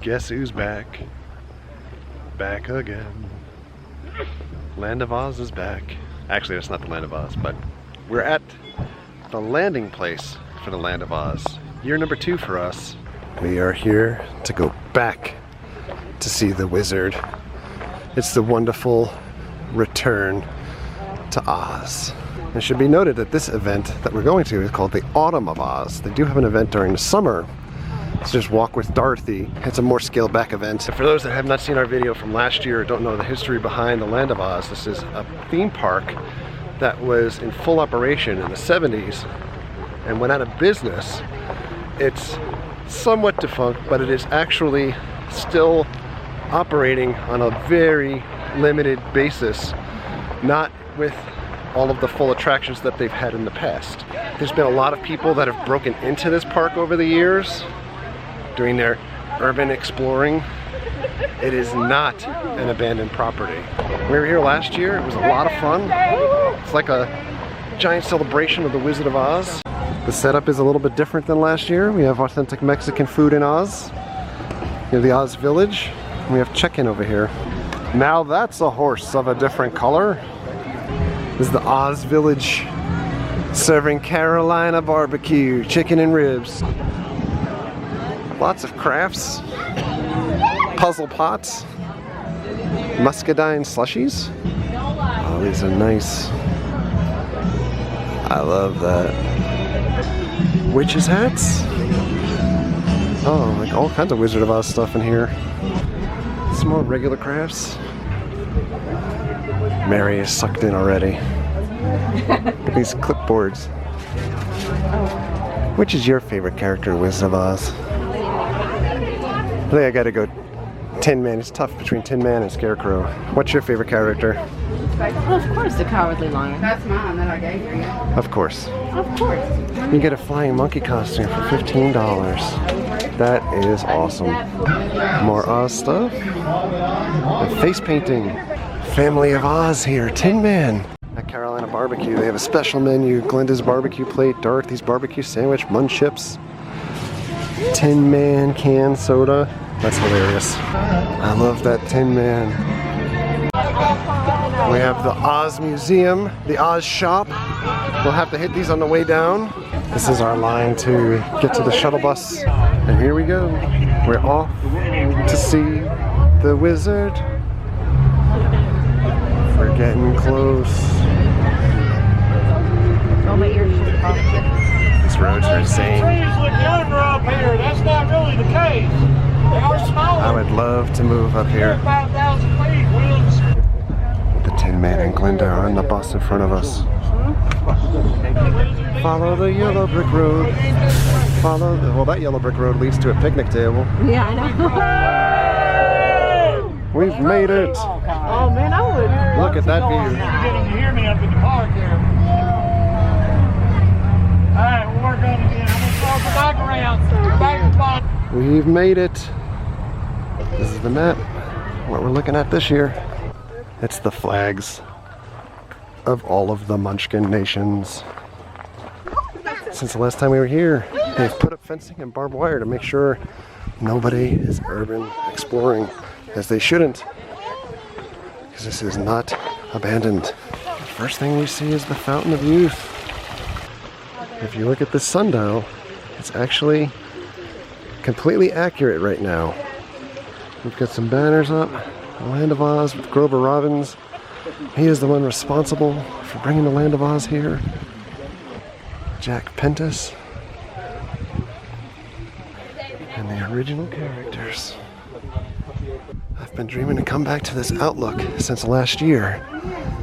Guess who's back? Back again. Land of Oz is back. Actually, that's not the Land of Oz, but we're at the landing place for the Land of Oz. Year number 2 for us. We are here to go back to see the wizard. It's the wonderful return to Oz. It should be noted that this event that we're going to is called the Autumn of Oz. They do have an event during the summer. It's just Walk with Dorothy. It's a more scaled back event. For those that have not seen our video from last year or don't know the history behind the Land of Oz, this is a theme park that was in full operation in the 70s and went out of business. It's somewhat defunct, but it is actually still operating on a very limited basis, not with all of the full attractions that they've had in the past. There's been a lot of people that have broken into this park over the years doing their urban exploring. It is not an abandoned property. We were here last year. It was a lot of fun. It's like a giant celebration of the Wizard of Oz. The setup is a little bit different than last year. We have authentic Mexican food in Oz. We have the Oz Village. And we have check-in over here. Now that's a horse of a different color. This is the Oz Village serving Carolina barbecue, chicken and ribs. Lots of crafts, puzzle pots, muscadine slushies. Oh, these are nice. I love that. Witches' hats. Oh, like all kinds of Wizard of Oz stuff in here. Some more regular crafts. Mary is sucked in already. Look at these clipboards. Which is your favorite character in Wizard of Oz? I think I gotta go Tin Man. It's tough between Tin Man and Scarecrow. What's your favorite character? Well, of course, the Cowardly Lion. That's mine that I gave you. Of course. Of course. You get a flying monkey costume for $15. That is awesome. More Oz stuff. And face painting. Family of Oz here. Tin Man. At Carolina Barbecue, they have a special menu. Glinda's barbecue plate, Dorothy's barbecue sandwich, Munchips. Tin Man canned soda. That's hilarious. I love that Tin Man. We have the Oz Museum, the Oz Shop. We'll have to hit these on the way down. This is our line to get to the shuttle bus. And here we go. We're off to see the wizard. We're getting close. Oh, my ears just popped. These roads are insane. Trees look younger up here. That's not really the case. They are smaller. I would love to move up here. 5,000 feet. Winds. The Tin Man and Glinda are on the bus in front of us. Follow the yellow brick road. Follow the, well, that yellow brick road leads to a picnic table. Yeah, I know. We've made it. Oh, man, I would. Look at that view. You're getting to hear me up in the park there. Alright, we'll work on it again. I'm going to throw the back around. Back to the bottom. We've made it. This is the map. What we're looking at this year. It's the flags of all of the Munchkin nations. Since the last time we were here, they've put up fencing and barbed wire to make sure nobody is urban exploring, as they shouldn't, because this is not abandoned. The first thing we see is the Fountain of Youth. If you look at this sundial, it's actually completely accurate right now. We've got some banners up. The Land of Oz with Grover Robbins. He is the one responsible for bringing the Land of Oz here. Jack Pentis. And the original characters. I've been dreaming to come back to this outlook since last year.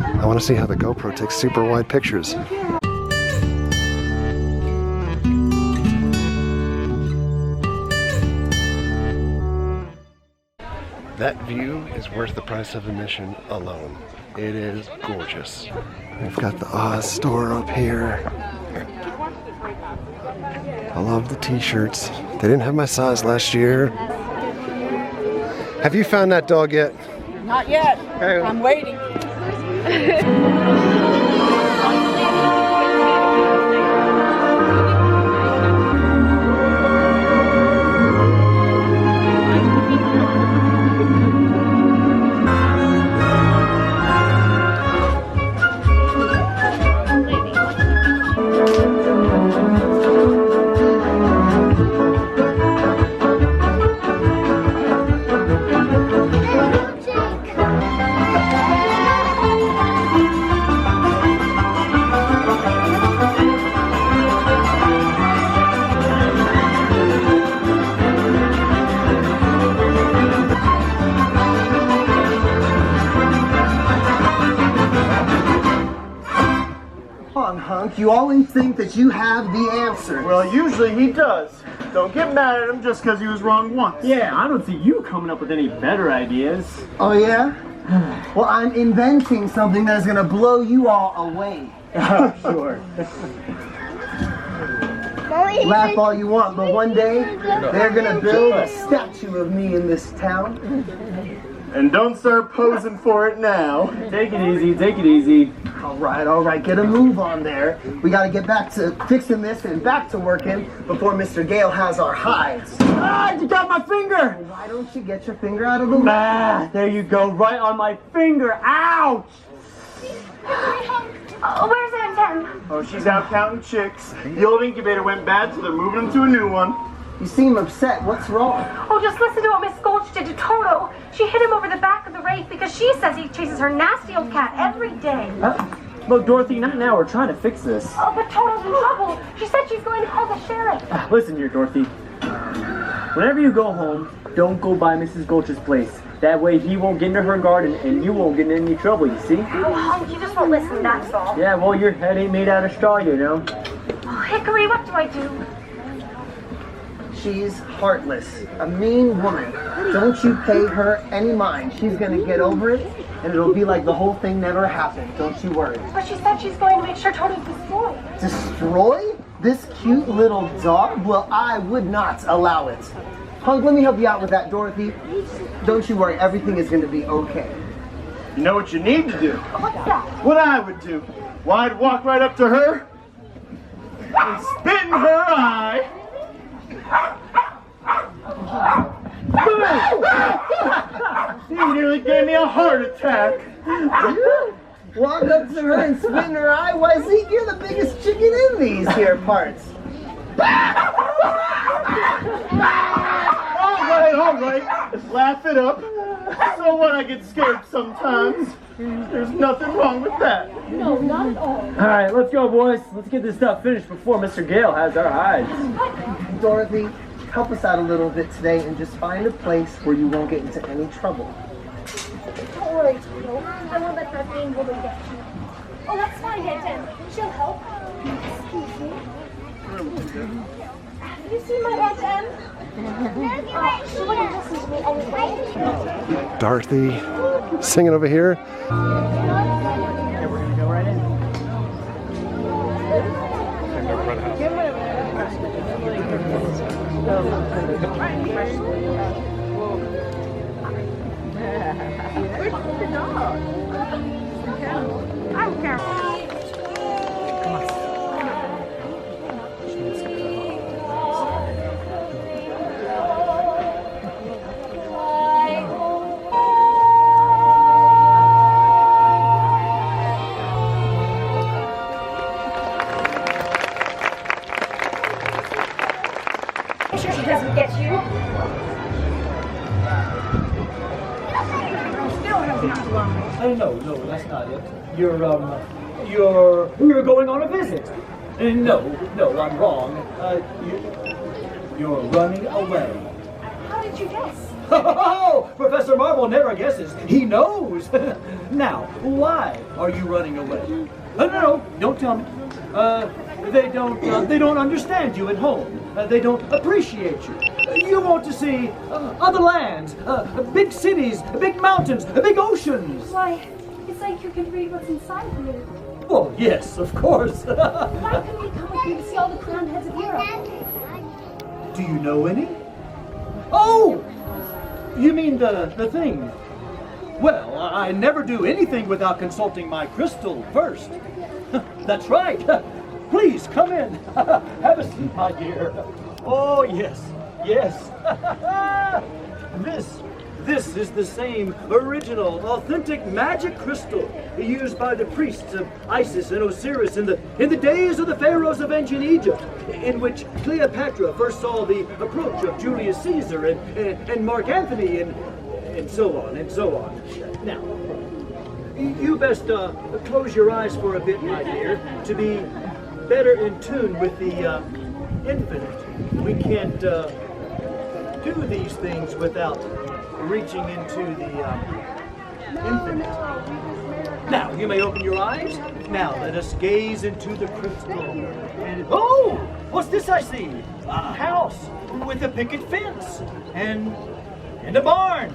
I want to see how the GoPro takes super wide pictures. That view is worth the price of admission alone. It is gorgeous. We've got the Oz store up here. I love the t-shirts. They didn't have my size last year. Have you found that dog yet? Not yet. Hey. I'm waiting. Defunct. You always think that you have the answer. Well, usually he does. Don't get mad at him just because he was wrong once. Yeah, I don't see you coming up with any better ideas. Oh, yeah? Well, I'm inventing something that's going to blow you all away. Oh, sure. Laugh all you want, but one day they're going to build a statue of me in this town. And don't start posing for it now. Take it easy, take it easy. All right, get a move on there. We got to get back to fixing this and back to working before Mr. Gale has our hides. Ah, you got my finger! Why don't you get your finger out of the way? Ah, there you go, right on my finger. Ouch! Oh, where's Aunt Em? Oh, she's out counting chicks. The old incubator went bad, so they're moving them to a new one. You seem upset. What's wrong? Oh, just listen to what Miss Gulch did to Toto. She hit him over the back of the wraith because she says he chases her nasty old cat every day. Look, Dorothy, not now. We're trying to fix this. Oh, but Toto's in trouble. She said she's going to call the sheriff. Listen here, Dorothy. Whenever you go home, don't go by Mrs. Gulch's place. That way he won't get into her garden and you won't get in any trouble, you see? Oh, you just won't listen, that's all. Yeah, well, your head ain't made out of straw, you know. Oh, Hickory, what do I do? She's heartless, a mean woman. Don't you pay her any mind. She's gonna get over it, and it'll be like the whole thing never happened. Don't you worry. But she said she's going to make sure Toto's destroyed. Destroy this cute little dog? Well, I would not allow it. Hunk, let me help you out with that, Dorothy. Don't you worry, everything is gonna be okay. You know what you need to do? What's that? What I would do? Well, I'd walk right up to her and spit in her eye. You nearly gave me a heart attack. Walk up to her and spit in her eye? Why, Zeke, you're the biggest chicken in these here parts. All right. Laugh it up. So what, I get scared sometimes. There's nothing wrong with that. No, not at all. All right, let's go, boys. Let's get this stuff finished before Mr. Gale has our hides. Dorothy, help us out a little bit today and just find a place where you won't get into any trouble. Don't worry, Toto. I won't let that being woman get you. Oh, that's fine, Aunt Em. She'll help. Excuse me. Have you seen my Aunt Em? She wouldn't listen to me anyway. Dorothy singing over here. Yeah, we're gonna go right in. Where's the dog? I'm careful. Make sure she doesn't get you. No, that's not it. You're going on a visit. No, I'm wrong. You're running away. How did you guess? Oh, Professor Marble never guesses. He knows. Now, why are you running away? No, don't tell me. They don't understand you at home. They don't appreciate you. You want to see other lands, big cities, big mountains, big oceans. Why, it's like you can read what's inside me. Well, yes, of course. Why couldn't we come with you to see all the crowned heads of Europe? Do you know any? Oh! You mean the thing? Well, I never do anything without consulting my crystal first. That's right. Please, come in. Have a seat, my dear. Oh, yes. This is the same original, authentic magic crystal used by the priests of Isis and Osiris in the days of the pharaohs of ancient Egypt, in which Cleopatra first saw the approach of Julius Caesar and Mark Antony and so on and so on. Now, you best close your eyes for a bit, my dear, to be better in tune with the infinite. We can't do these things without reaching into infinite. Now, you may open your eyes. Now, let us gaze into the crystal. And, oh! What's this I see? A house with a picket fence. And a barn.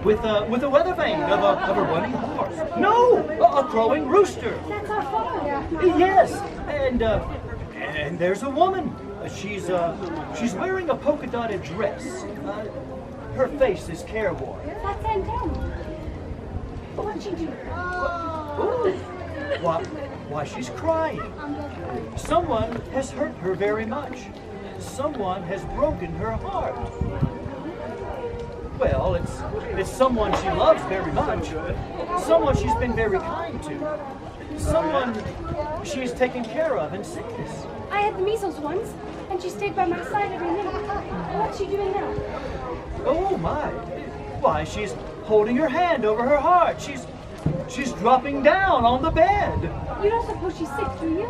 With a weather vane of a running horse. No! A crowing rooster. That's our farm. Yes, and there's a woman. She's wearing a polka dotted dress. Her face is careworn. That's Aunt Em. What'd she do? Why she's crying. Someone has hurt her very much. Someone has broken her heart. Well, it's someone she loves very much. Someone she's been very kind to. Someone she's taken care of in sickness. I had the measles once, and she stayed by my side every minute. What's she doing now? Oh my! Why, she's holding her hand over her heart. She's dropping down on the bed. You don't suppose she's sick, do you?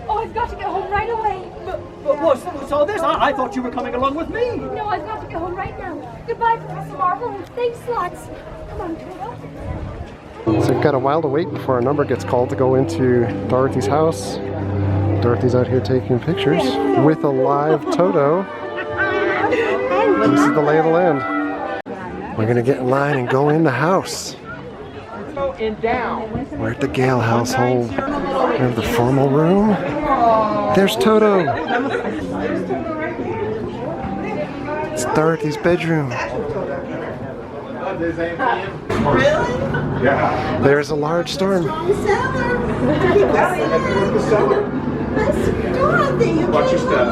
Oh, I've got to get home right away. But what's all this? I thought you were coming along with me. No, I've got to get home right now. Goodbye, Professor Marvel, and thanks lots. Come on, Toto. So we've got a while to wait before our number gets called to go into Dorothy's house. Dorothy's out here taking pictures with a live Toto. This is the lay of the land. We're gonna get in line and go in the house. We're at the Gale household. We have the formal room. There's Toto. It's Dorothy's bedroom. There's a large storm. Watch your step.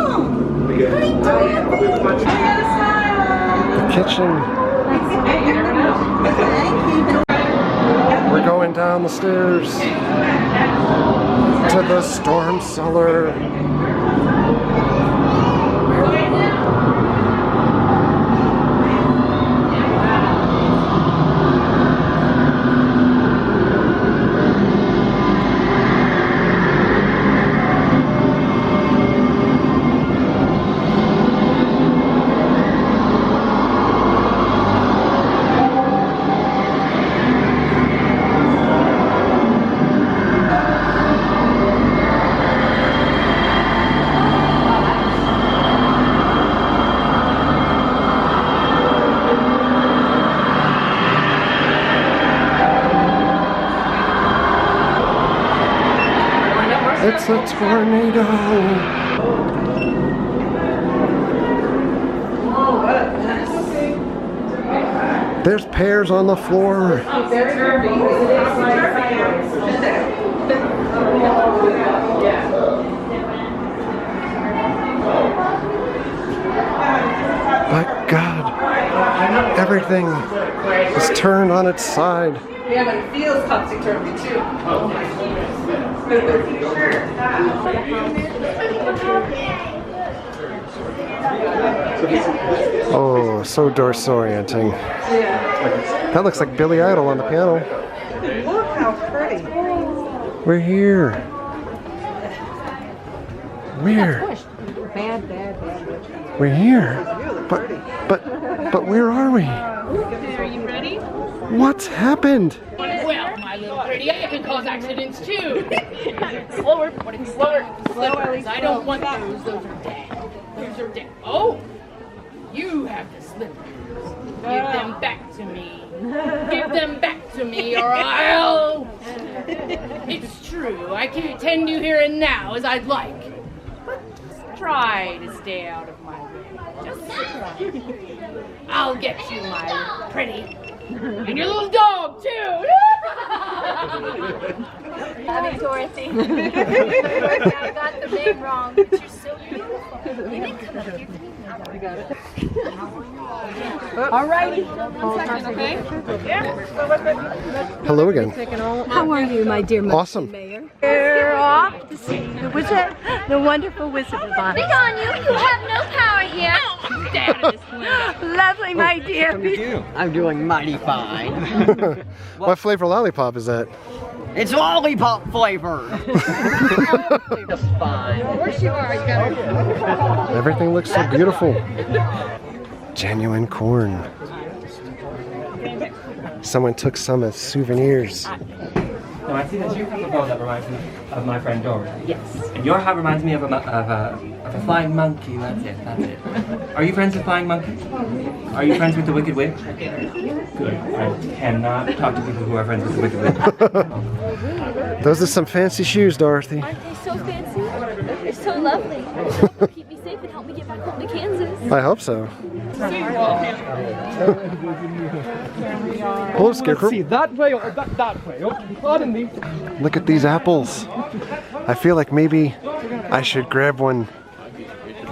The kitchen. We're going down the stairs to the storm cellar. It's a tornado. There's pears on the floor. My God, everything is turned on its side. Yeah, but it feels topsy-turvy too. Oh, so disorienting. That looks like Billy Idol on the piano. Look how pretty. We're here. We're here. But where are we? Are you ready? What's happened? Well, my little pretty, I can cause accidents too. Slower, slower. Slippers. I don't want those. Those are dead. Those are dead. Oh, you have the slippers. Give them back to me. Give them back to me, or I'll. It's true. I can't tend you here and now as I'd like. But just try to stay out of my way. Just try. I'll get you, my little pretty. And your little dog, too! Love you, Dorothy. I got the name wrong, but you're so beautiful. You didn't come up here. You got it. All righty. 1 second, okay? Hello again. How are you, my dear Awesome. Mayor? We're off to see the wizard, the wonderful Wizard of Oz. Be gone, you! You have no power here! Stay out of this window. Lovely, my dear. I'm doing mighty fine. What flavor lollipop is that? It's lollipop flavor. Just fine. Everything looks so beautiful. Genuine corn. Someone took some as souvenirs. No, I see that you have a bow that reminds me of my friend Dory. Yes. And your hat reminds me of a flying monkey. That's it. Are you friends with flying monkeys? Are you friends with the Wicked Witch? Good. I cannot talk to people who are friends with the Wicked Witch. Those are some fancy shoes, Dorothy. Aren't they so fancy? They're so lovely. Keep me safe and help me get back home to Kansas. I hope so. Hello, Scarecrow. See, that way or that way. Okay, pardon me. Look at these apples. I feel like maybe I should grab one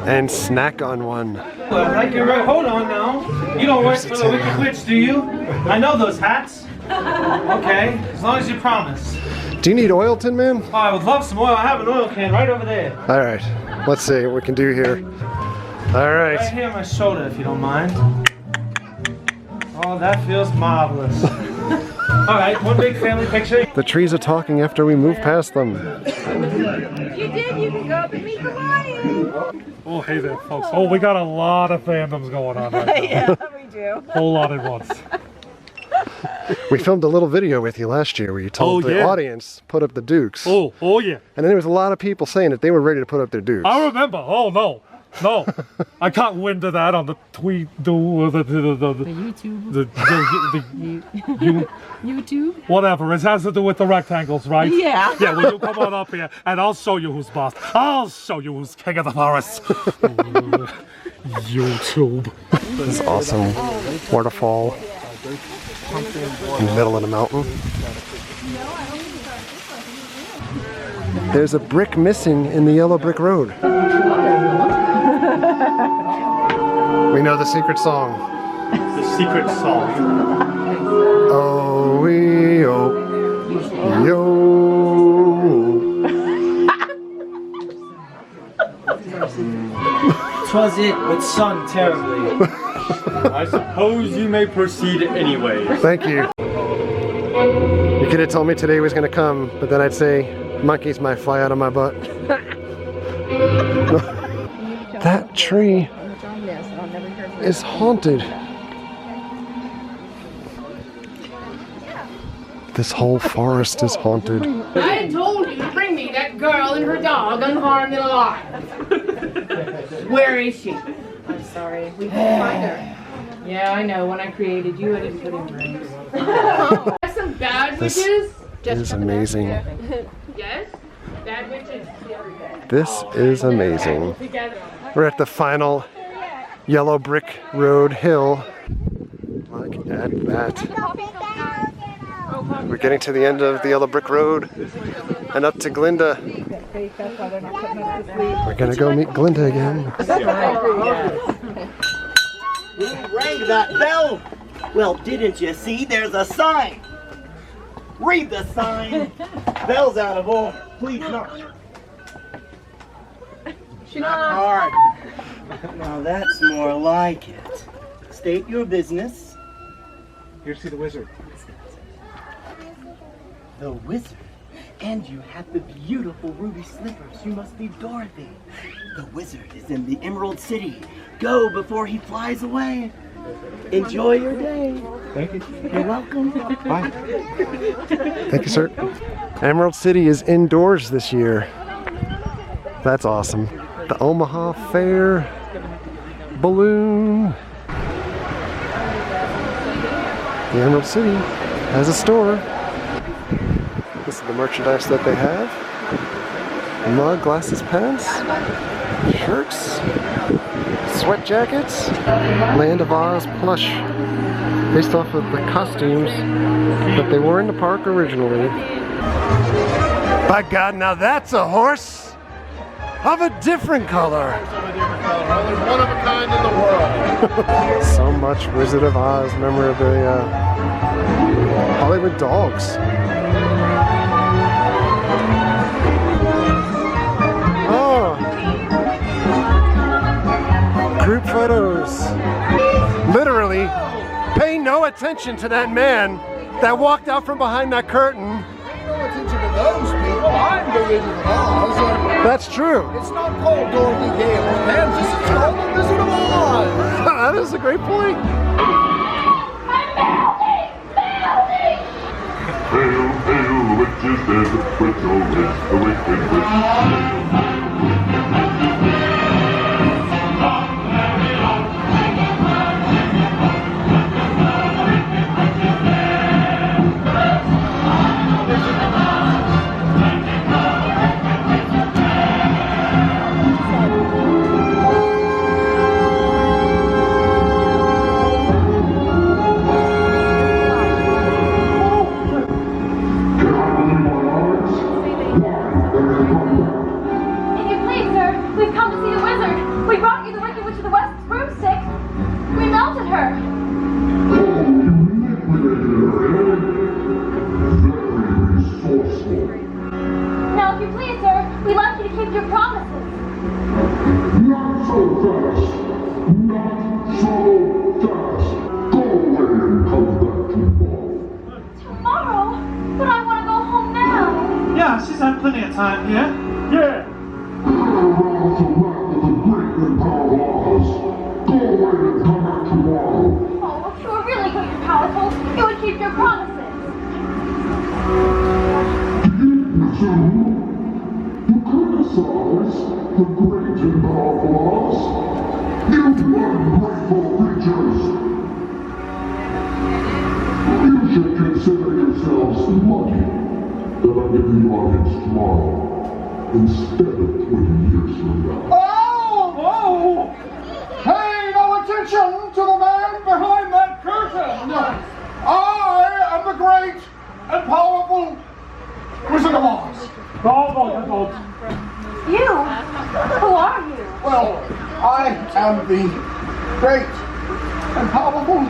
and snack on one. Well, like you're right. Hold on now. You don't work for the Wicked Witch, do you? I know those hats. Okay, as long as you promise. Do you need oil, Tin Man? Oh, I would love some oil. I have an oil can right over there. All right, let's see what we can do here. All right. Right here on my shoulder, if you don't mind. Oh, that feels marvelous. All right, one big family picture. The trees are talking after we move past them. You did. You can go up and meet the lion. Oh, hey there, folks. Oh, we got a lot of fandoms going on right now. Yeah, we do. Whole lot at once. We filmed a little video with you last year where you told the audience put up the dukes. Oh yeah. And then there was a lot of people saying that they were ready to put up their dukes. I remember. Oh no. I caught wind of that on the tweet, the YouTube, YouTube. Whatever. It has to do with the rectangles, right? Yeah. Yeah. Well, you come on up here, and I'll show you who's boss. I'll show you who's king of the forest. YouTube. This awesome waterfall in the middle of the mountain. There's a brick missing in the yellow brick road. We know the secret song. The secret song. Oh, we oh, yo. Twas it which sung terribly. I suppose you may proceed anyway. Thank you. You could have told me today was going to come, but then I'd say monkeys might fly out of my butt. That tree is haunted. This whole forest is haunted. I told you to bring me that girl and her dog unharmed and alive. Where is she? I'm sorry, we couldn't find her. Yeah, I know. When I created you, I didn't put in rings. That's some bad witches. This is amazing. Yes, bad witches. This is amazing. We're at the final yellow brick road hill. Look at that. We're getting to the end of the yellow brick road and up to Glinda. We're gonna go meet Glinda again. Who rang that bell? Well, didn't you see? There's a sign. Read the sign. Bell's out of order. Please not. Not hard. Now that's more like it. State your business. Here to see the wizard. The wizard? And you have the beautiful ruby slippers. You must be Dorothy. The wizard is in the Emerald City. Go before he flies away. Enjoy your day. Thank you. You're welcome. Bye. Thank you, sir. Emerald City is indoors this year. That's awesome. The Omaha Fair balloon. The Emerald City has a store. This is the merchandise that they have. Mug, glasses, pants, shirts, sweat jackets, Land of Oz plush, based off of the costumes that they wore in the park originally. By God, now that's a horse of a different color. There's one of a kind in the world. So much Wizard of Oz memorabilia. Hollywood dogs. Oh. Group photos. Literally, pay no attention to that man that walked out from behind that curtain. No attention to those people. I'm the Wizard of Oz. That's true. It's not called Dorothy Gale's Kansas. It's called the Wizard of Oz. That is a great point. but known as the Wicked Witch. If you please, sir, we've come to see the wizard. We brought you the Wicked Witch of the West's broomstick. We melted her. Now, if you please, sir, we'd like you to keep your promises. Not so fast! Not so fast! Go away and come back tomorrow. Tomorrow? But I want to go home now. Yeah, she's had plenty of time here. Yeah. Around the land of the great and powerful Oz. Go away and come back tomorrow. Oh, if you were really great and powerful, you would keep your promises. You criticize the great and powerful Oz. You ungrateful creatures. You should consider yourselves lucky that I'm giving you audience tomorrow instead of 20 years from now. Oh! Pay no attention to the man behind that curtain! I am the great and powerful Wizard of Oz. No. You? Who are you? Well, I am the great and powerful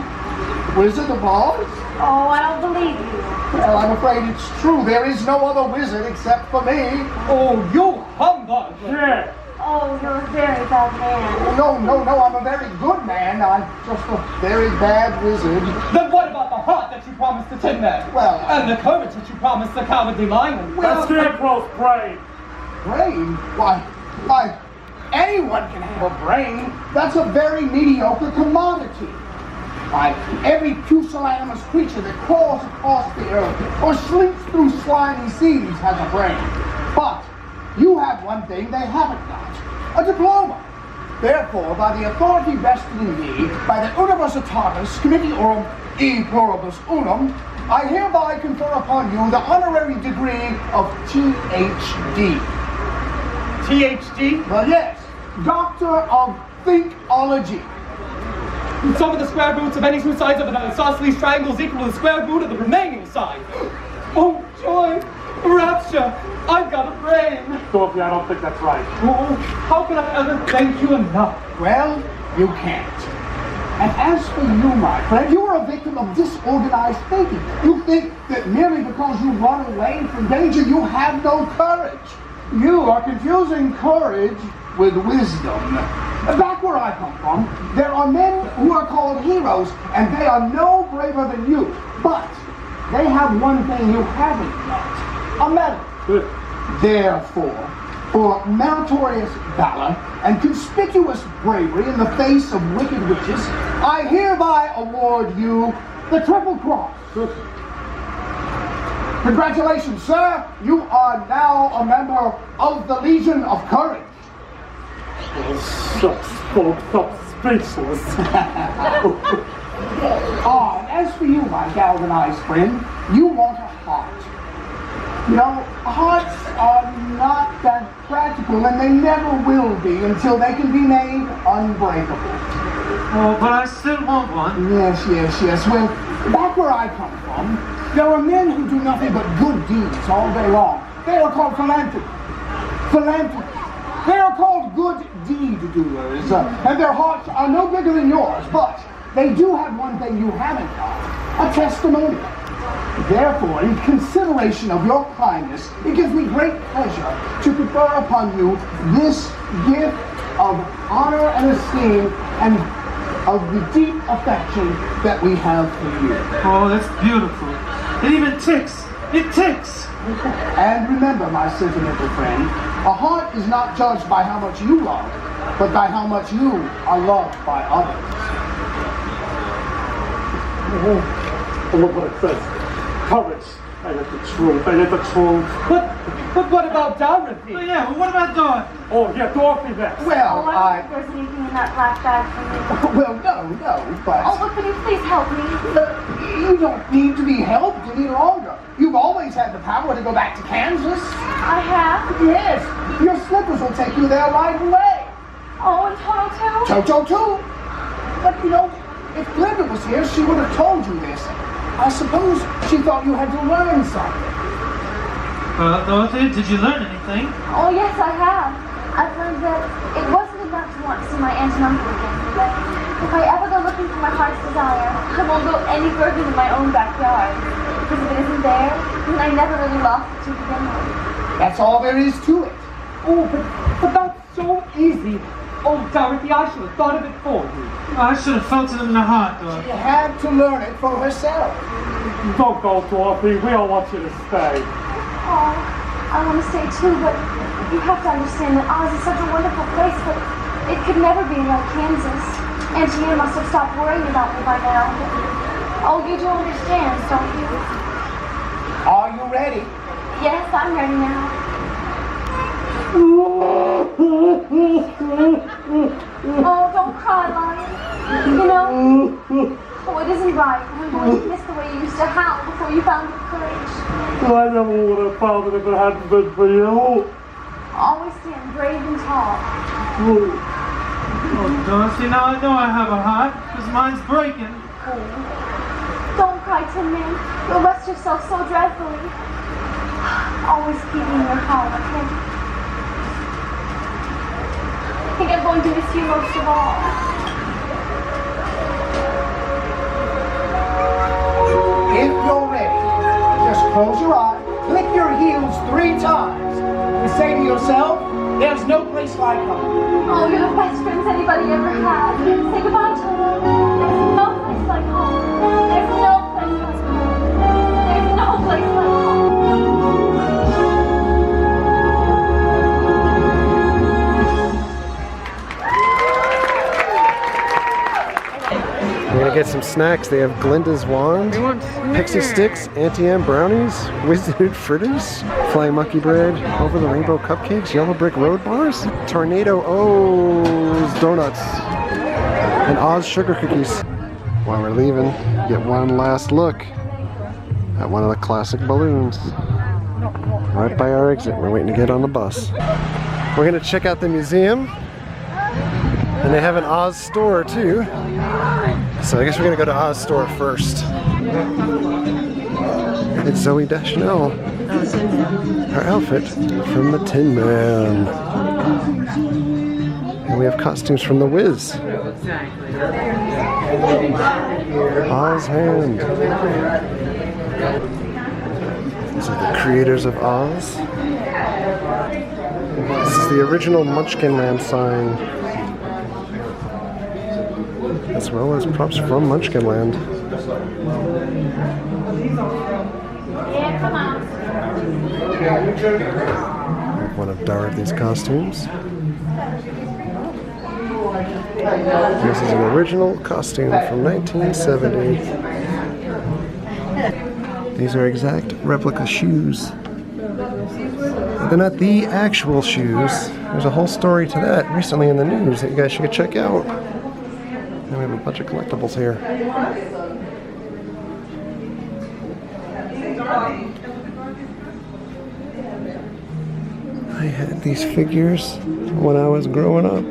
Wizard of Oz. Oh, I don't believe you. Well, I'm afraid it's true. There is no other wizard except for me. Oh, you humbug! Yeah. Oh, you're a very bad man. No, I'm a very good man. I'm just a very bad wizard. Then what about the heart that you promised the Tin Man? Well, and the courage that you promised the Cowardly Lion? Well, Scarecrow's brain. Brain? Why, anyone can have a brain. That's a very mediocre commodity. Why, every pusillanimous creature that crawls across the earth or slinks through slimy seas has a brain. But you have one thing they haven't got, a diploma. Therefore, by the authority vested in me, by the Universitatis Committeorum e Pluribus Unum, I hereby confer upon you the honorary degree of Ph.D. Ph.D.? Well, yes, Doctor of Thinkology. Some of the square roots of any two sides of an isosceles triangle is equal to the square root of the remaining side. Oh, joy! Rapture! I've got a brain! Dorothy, I don't think that's right. Oh, how can I ever thank you enough? Well, you can't. And as for you, my friend, you are a victim of disorganized thinking. You think that merely because you run away from danger, you have no courage. You are confusing courage with wisdom. Back where I come from, there are men who are called heroes, and they are no braver than you. But they have one thing you haven't got, a medal. Therefore, for meritorious valor and conspicuous bravery in the face of wicked witches, I hereby award you the Triple Cross. Congratulations, sir. You are now a member of the Legion of Courage. Shucks, folks, I'm speechless. And as for you, my galvanized friend, you want a heart. You know, hearts are not that practical, and they never will be until they can be made unbreakable. Oh, but I still want one. Yes. Well, back where I come from, there are men who do nothing but good deeds all day long. They are called philanthropists. They are called good deed doers, and their hearts are no bigger than yours, but they do have one thing you haven't got, a testimony. Therefore, in consideration of your kindness, it gives me great pleasure to confer upon you this gift of honor and esteem and of the deep affection that we have for you. Oh, that's beautiful. It even ticks. It ticks. And remember, my sentimental friend, a heart is not judged by how much you love, but by how much you are loved by others. Look what it says. Courage Ain't it the truth? Ain't it the truth? But what about Dorothy? Oh, yeah, well, what about Dorothy? Oh, yeah, Dorothy next. Well, I don't think there's anything in that black bag for me. Well, no, but... Oh, look, can you please help me? You don't need to be helped any longer. You've always had the power to go back to Kansas. I have? Yes. Your slippers will take you there right away. Oh, and Toto too? Toto too. But, you know, if Glenda was here, she would have told you this. I suppose she thought you had to learn something. Dorothy, did you learn anything? Oh, yes, I have. I've learned that it wasn't enough to want to see my aunt and uncle again. But if I ever go looking for my heart's desire, I won't go any further than my own backyard. Because if it isn't there, then I never really lost it to begin with. That's all there is to it. Oh, but that's so easy. Oh, Dorothy, I should have thought of it for you. I should have felt it in my heart, Dorothy. She had to learn it for herself. Don't go, Dorothy. We all want you to stay. Oh, I want to stay too, but you have to understand that Oz is such a wonderful place, but it could never be like Kansas. Auntie Anne must have stopped worrying about me by now. Oh, you do understand, don't you? Are you ready? Yes, I'm ready now. Oh, don't cry, Lion. You know, oh, it isn't right. I'm going to miss the way you used to howl before you found the courage. Well, I never would have found it if it hadn't been for you. Always stand brave and tall. Oh, Dorothy, now I know I have a heart, because mine's breaking. Oh, don't cry, Tin Man. You'll rust yourself so dreadfully. Always keep me in your heart, okay? I think I'm going to miss you most of all. If you're ready, just close your eyes, click your heels 3 times, and say to yourself, there's no place like home. Oh, you're the best friends anybody ever had. Say goodbye, Toto. There's no place like home. There's no place like home. There's no place like home. We're gonna get some snacks. They have Glinda's wand, pixie sticks, Auntie Anne brownies, wizard fritters, flying monkey bread, over the rainbow cupcakes, yellow brick road bars, tornado O's donuts, and Oz sugar cookies. While we're leaving, get one last look at one of the classic balloons. Right by our exit. We're waiting to get on the bus. We're gonna check out the museum. And they have an Oz store too. So I guess we're gonna go to Oz store first. It's Zoe Deschanel. Her outfit from the Tin Man. And we have costumes from the Wiz. Oz Hand. These are the creators of Oz. This is the original Munchkin Land sign, as well as props from Munchkin Land. Yeah, come on. One of Dorothy's costumes. This is an original costume from 1970. These are exact replica shoes. They're not the actual shoes. There's a whole story to that recently in the news that you guys should check out. And we have a bunch of collectibles here. I had these figures when I was growing up.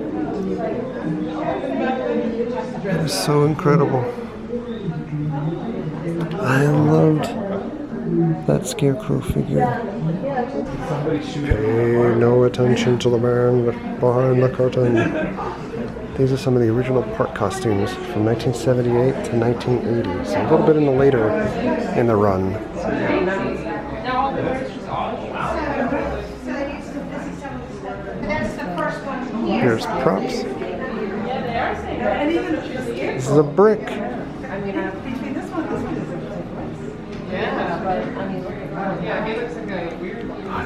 It was so incredible. I loved that scarecrow figure. Pay no attention to the man behind the curtain. These are some of the original park costumes from 1978 to 1980, so a little bit in the later in the run. Here's props. This is a brick. I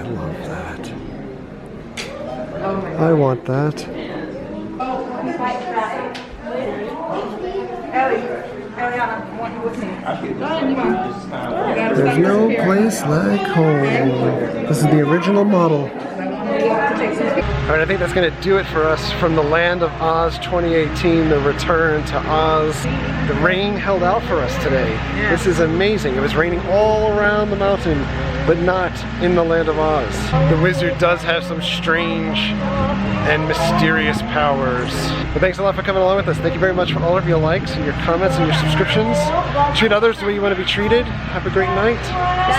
love that. I want that. There's no place like home. This is the original model. Alright, I think that's going to do it for us from the Land of Oz 2018, the return to Oz. The rain held out for us today. This is amazing. It was raining all around the mountain, but not in the Land of Oz. The wizard does have some strange and mysterious powers. But thanks a lot for coming along with us. Thank you very much for all of your likes and your comments and your subscriptions. Treat others the way you want to be treated. Have a great night.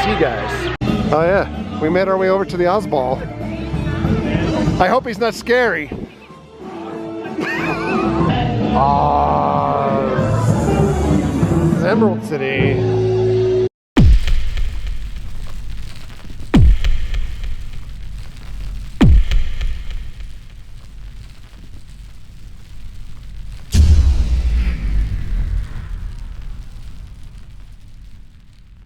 See you guys. Oh yeah, we made our way over to the Oz Ball. I hope he's not scary. Oz. Emerald City.